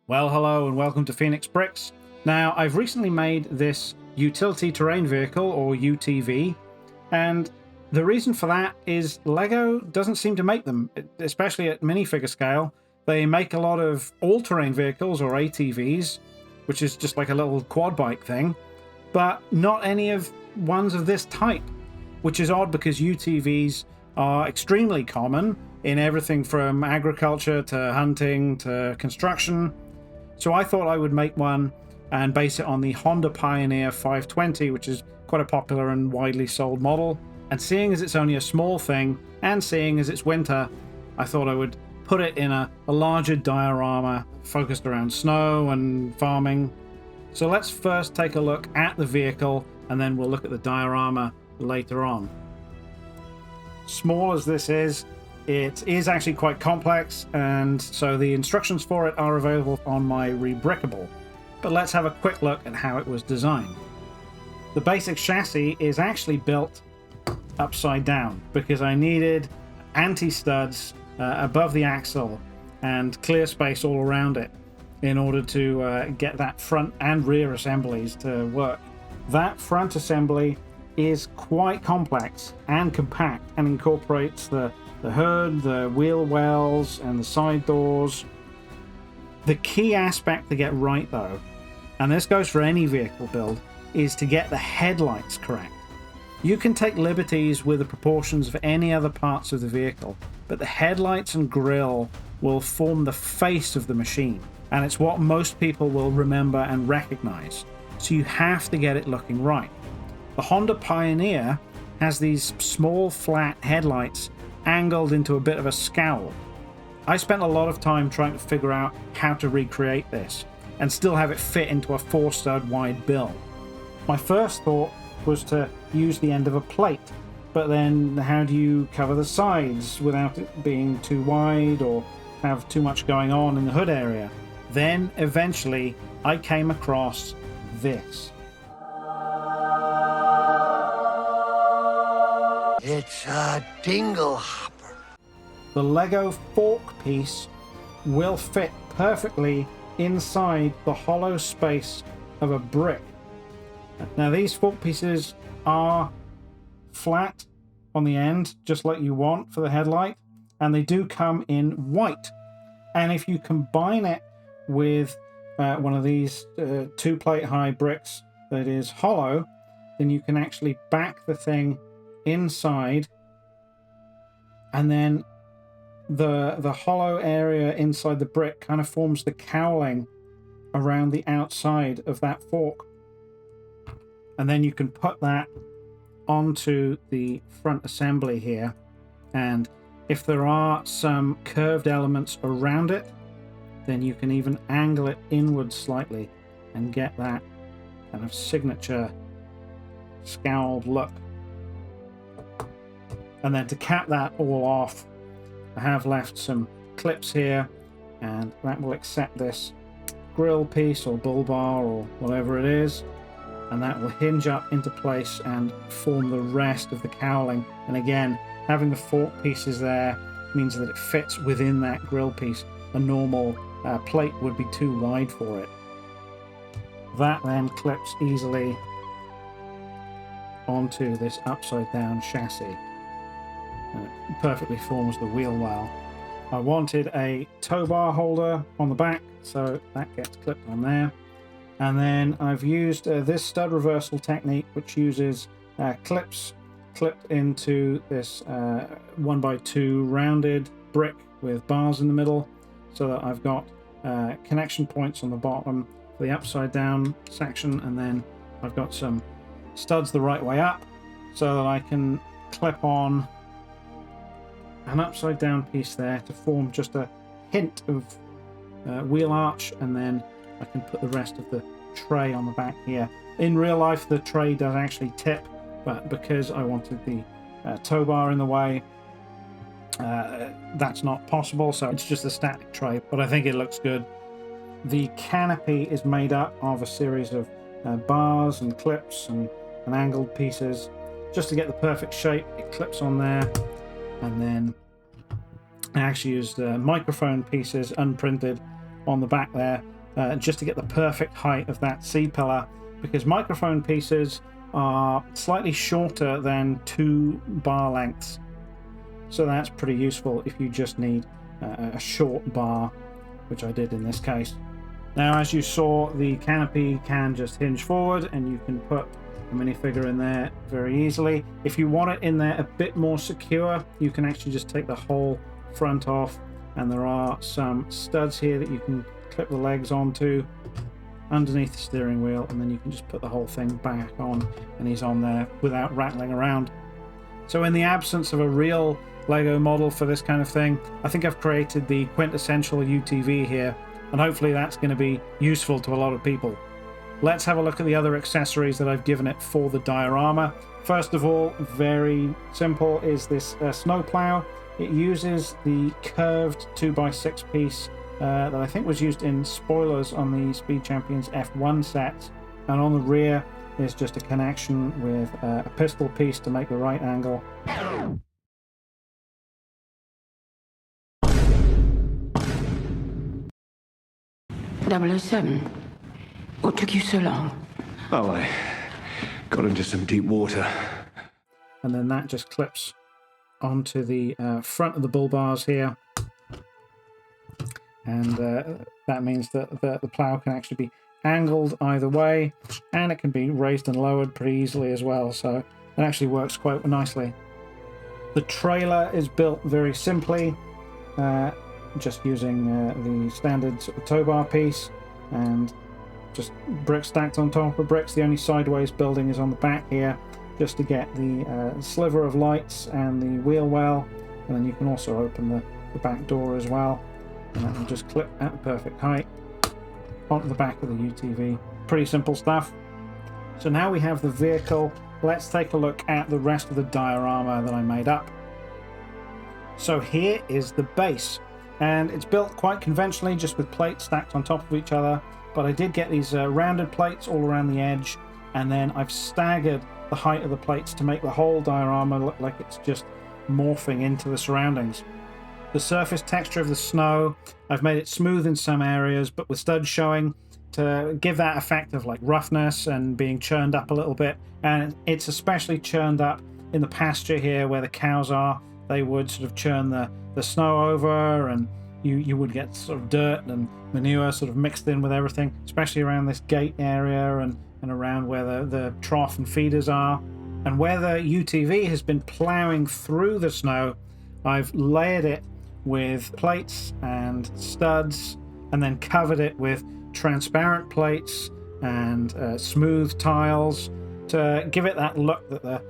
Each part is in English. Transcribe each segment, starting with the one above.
Well, hello and welcome to Phoenix Brix. Now, I've recently made this Utility Terrain Vehicle, or UTV, and the reason for that is LEGO doesn't seem to make them, especially at minifigure scale. They make a lot of all-terrain vehicles, or ATVs, which is just like a little quad bike thing, but not any of ones of this type, which is odd because UTVs are extremely common in everything from agriculture to hunting to construction. So I thought I would make one and base it on the Honda Pioneer 520, which is quite a popular and widely sold model. And seeing as it's only a small thing, and seeing as it's winter, I thought I would put it in a larger diorama focused around snow and farming. So let's first take a look at the vehicle, and then we'll look at the diorama later on. Small as this is, it is actually quite complex, and so the instructions for it are available on my Rebrickable. But let's have a quick look at how it was designed. The basic chassis is actually built upside down because I needed anti-studs above the axle and clear space all around it in order to get that front and rear assemblies to work. That front assembly is quite complex and compact and incorporates the hood, the wheel wells, and the side doors. The key aspect to get right, though, and this goes for any vehicle build, is to get the headlights correct. You can take liberties with the proportions of any other parts of the vehicle, but the headlights and grille will form the face of the machine, and it's what most people will remember and recognize. So you have to get it looking right. The Honda Pioneer has these small flat headlights angled into a bit of a scowl. I spent a lot of time trying to figure out how to recreate this and still have it fit into a 4-stud wide bill. My first thought was to use the end of a plate, but then how do you cover the sides without it being too wide or have too much going on in the hood area? Then eventually I came across this. It's a dingle hopper. The Lego fork piece will fit perfectly inside the hollow space of a brick. Now these fork pieces are flat on the end, just like you want for the headlight, and they do come in white. And if you combine it with one of these 2-plate high bricks that is hollow, then you can actually back the thing inside, and then the hollow area inside the brick kind of forms the cowling around the outside of that fork, and then you can put that onto the front assembly here. And if there are some curved elements around it, then you can even angle it inwards slightly and get that kind of signature scowled look. And then to cap that all off, I have left some clips here, and that will accept this grill piece or bull bar or whatever it is, and that will hinge up into place and form the rest of the cowling. And again, having the fork pieces there means that it fits within that grill piece. A normal plate would be too wide for it. That then clips easily onto this upside down chassis. And it perfectly forms the wheel well. I wanted a tow bar holder on the back, so that gets clipped on there. And then I've used this stud reversal technique, which uses clips clipped into this 1x2 rounded brick with bars in the middle, so that I've got connection points on the bottom for the upside down section, and then I've got some studs the right way up so that I can clip on an upside down piece there to form just a hint of wheel arch, and then I can put the rest of the tray on the back here. In real life the tray does actually tip, but because I wanted the tow bar in the way, that's not possible, so it's just a static tray, but I think it looks good. The canopy is made up of a series of bars and clips and angled pieces. Just to get the perfect shape, it clips on there. And then I actually used microphone pieces unprinted on the back there just to get the perfect height of that C-pillar, because microphone pieces are slightly shorter than 2 bar lengths. So that's pretty useful if you just need a short bar, which I did in this case. Now, as you saw, the canopy can just hinge forward and you can put a minifigure in there very easily. If you want it in there a bit more secure, you can actually just take the whole front off, and there are some studs here that you can clip the legs onto underneath the steering wheel, and then you can just put the whole thing back on and he's on there without rattling around. So in the absence of a real Lego model for this kind of thing, I think I've created the quintessential UTV here, and hopefully that's going to be useful to a lot of people. Let's have a look at the other accessories that I've given it for the diorama. First of all, very simple, is this snowplow. It uses the curved 2x6 piece that I think was used in spoilers on the Speed Champions F1 set, and on the rear is just a connection with a pistol piece to make the right angle. 007. What took you so long? Oh, I got into some deep water. And then that just clips onto the front of the bull bars here. And that means that the plow can actually be angled either way, and it can be raised and lowered pretty easily as well, so it actually works quite nicely. The trailer is built very simply, just using the standard sort of tow bar piece and just bricks stacked on top of bricks. The only sideways building is on the back here, just to get the sliver of lights and the wheel well, and then you can also open the back door as well, and that will just clip at the perfect height onto the back of the UTV. Pretty simple stuff. So now we have the vehicle. Let's take a look at the rest of the diorama that I made up. So here is the base, and it's built quite conventionally, just with plates stacked on top of each other, but I did get these rounded plates all around the edge, and then I've staggered the height of the plates to make the whole diorama look like it's just morphing into the surroundings. The surface texture of the snow, I've made it smooth in some areas, but with studs showing to give that effect of like roughness and being churned up a little bit. And it's especially churned up in the pasture here where the cows are. They would sort of churn the snow over, and you would get sort of dirt and manure sort of mixed in with everything, especially around this gate area and around where the trough and feeders are. And where the UTV has been ploughing through the snow, I've layered it with plates and studs, and then covered it with transparent plates and smooth tiles to give it that look that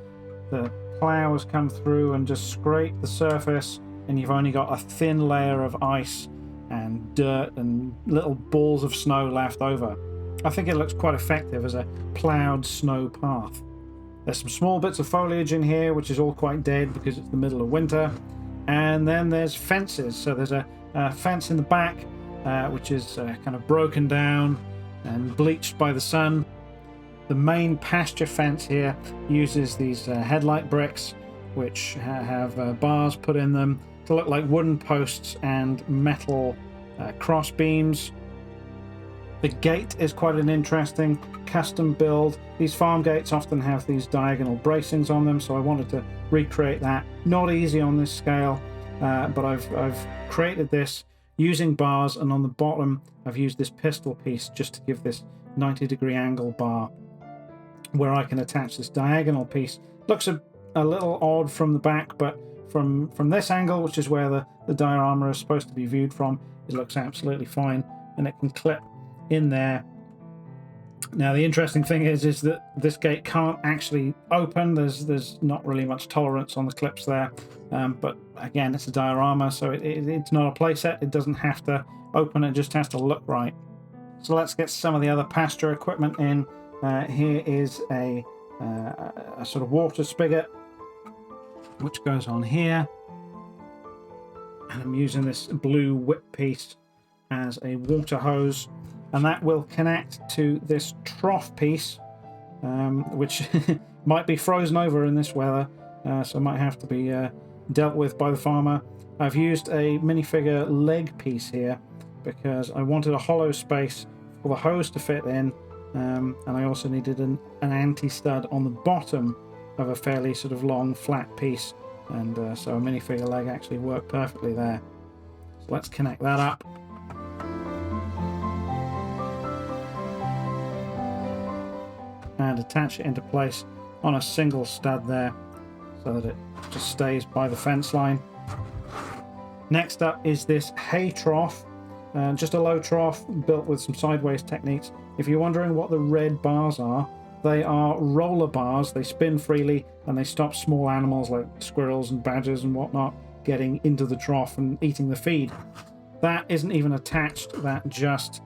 the plow has come through and just scrape the surface, and you've only got a thin layer of ice and dirt and little balls of snow left over. I think it looks quite effective as a ploughed snow path. There's some small bits of foliage in here, which is all quite dead because it's the middle of winter. And then there's fences. So there's a fence in the back, which is kind of broken down and bleached by the sun. The main pasture fence here uses these headlight bricks, which have bars put in them to look like wooden posts and metal cross beams. The gate is quite an interesting custom build. These farm gates often have these diagonal bracings on them, so I wanted to recreate that. Not easy on this scale, but I've created this using bars, and on the bottom I've used this pistol piece just to give this 90-degree angle bar where I can attach this diagonal piece. Looks a little odd from the back, but from this angle, which is where the diorama is supposed to be viewed from, it looks absolutely fine, and it can clip in there. Now the interesting thing is that this gate can't actually open. There's not really much tolerance on the clips there, but again, it's a diorama, so it's not a playset. It doesn't have to open, it just has to look right. So let's get some of the other pasture equipment in. Here is a sort of water spigot which goes on here, and I'm using this blue whip piece as a water hose, and that will connect to this trough piece, which might be frozen over in this weather, so might have to be dealt with by the farmer. I've used a minifigure leg piece here because I wanted a hollow space for the hose to fit in, and I also needed an anti-stud on the bottom of a fairly sort of long flat piece, and so a minifigure leg actually worked perfectly there. So let's connect that up. And attach it into place on a single stud there so that it just stays by the fence line. Next up is this hay trough, just a low trough built with some sideways techniques. If you're wondering what the red bars are, they are roller bars. They spin freely and they stop small animals like squirrels and badgers and whatnot getting into the trough and eating the feed. That isn't even attached, that just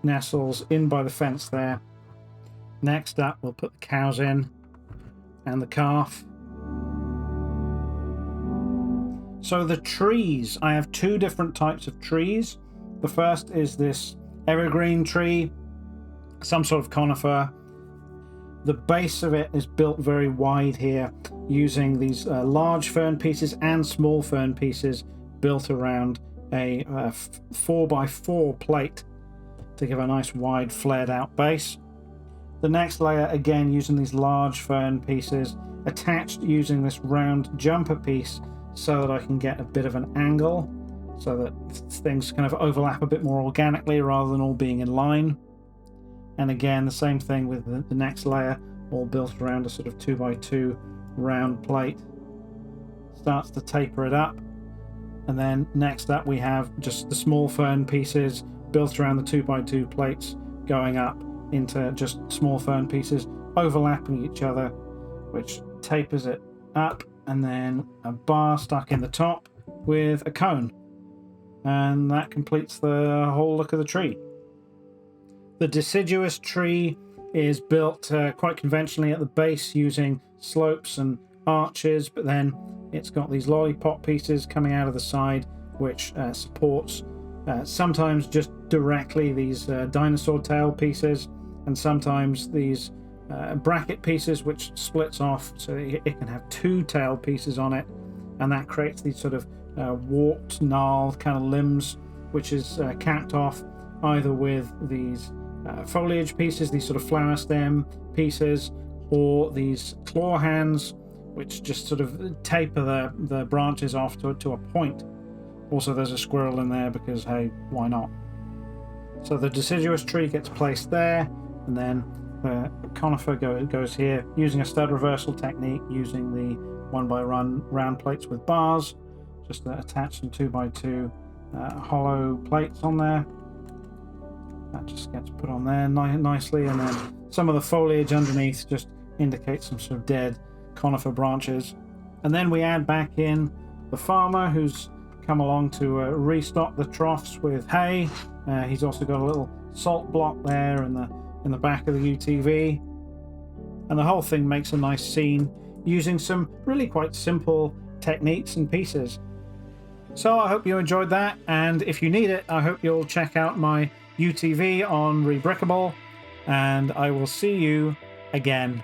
nestles in by the fence there. Next up, we'll put the cows in and the calf. So the trees, I have two different types of trees. The first is this evergreen tree, some sort of conifer. The base of it is built very wide here, using these large fern pieces and small fern pieces built around a 4x4 plate to give a nice wide flared out base. The next layer, again using these large fern pieces, attached using this round jumper piece so that I can get a bit of an angle, so that things kind of overlap a bit more organically rather than all being in line. And again, the same thing with the next layer, all built around a sort of 2x2 round plate. Starts to taper it up. And then next up we have just the small fern pieces built around the 2x2 plates going up into just small fern pieces overlapping each other, which tapers it up, and then a bar stuck in the top with a cone. And that completes the whole look of the tree. The deciduous tree is built quite conventionally at the base using slopes and arches, but then it's got these lollipop pieces coming out of the side which supports sometimes just directly these dinosaur tail pieces, and sometimes these bracket pieces which splits off so it can have two tail pieces on it, and that creates these sort of warped, gnarled kind of limbs, which is capped off either with these foliage pieces, these sort of flower stem pieces, or these claw hands which just sort of taper the branches off to a point. Also there's a squirrel in there because hey, why not? So the deciduous tree gets placed there, and then the conifer goes here using a stud reversal technique, using the 1x1 round plates with bars, just to attach some 2x2 hollow plates on there. That just gets put on there nicely, and then some of the foliage underneath just indicates some sort of dead conifer branches. And then we add back in the farmer who's come along to restock the troughs with hay. He's also got a little salt block there in the back of the UTV, and the whole thing makes a nice scene using some really quite simple techniques and pieces. So I hope you enjoyed that, and if you need it, I hope you'll check out my UTV on Rebrickable, and I will see you again